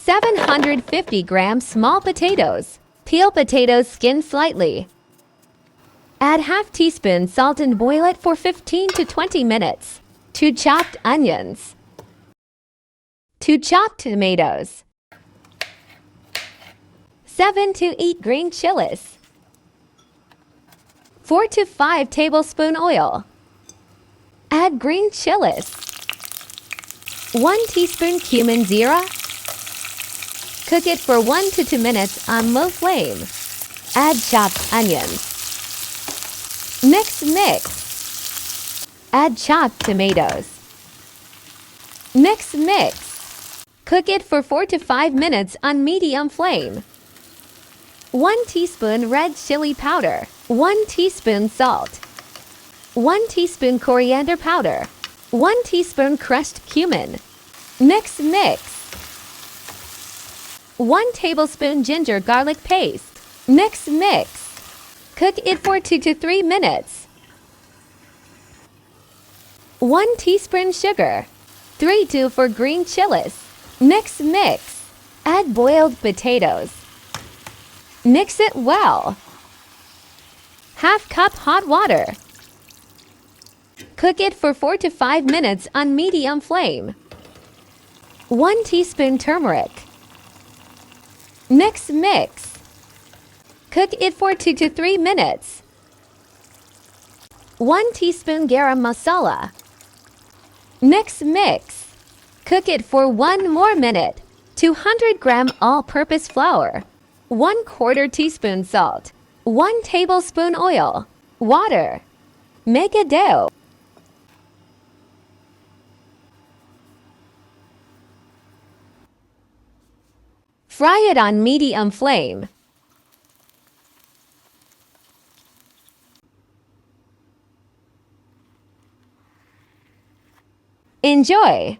750 grams small potatoes. Peel potatoes, skin slightly. Add half teaspoon salt and boil it for 15 to 20 minutes. 2 chopped onions. 2 chopped tomatoes. 7 to 8 green chillis. 4 to 5 tablespoon oil. Add green chillis. 1 teaspoon cumin zeera. Cook it for 1 to 2 minutes on low flame. Add chopped onions. Mix. Add chopped tomatoes. Mix. Cook it for 4 to 5 minutes on medium flame. 1 teaspoon red chili powder. 1 teaspoon salt. 1 teaspoon coriander powder. 1 teaspoon crushed cumin. Mix. 1 tablespoon ginger garlic paste. Mix. Cook it for 2 to 3 minutes. 1 teaspoon sugar. 3 to 4 green chillis. Mix. Add boiled potatoes. Mix it well. Half cup hot water. Cook it for 4 to 5 minutes on medium flame. 1 teaspoon turmeric. Mix. Cook it for 2 to 3 minutes. 1 teaspoon garam masala. Mix. Cook it for 1 more minute. 200 gram all-purpose flour. 1/4 teaspoon salt. 1 tablespoon oil. Water. Make a dough. Fry it on medium flame. Enjoy!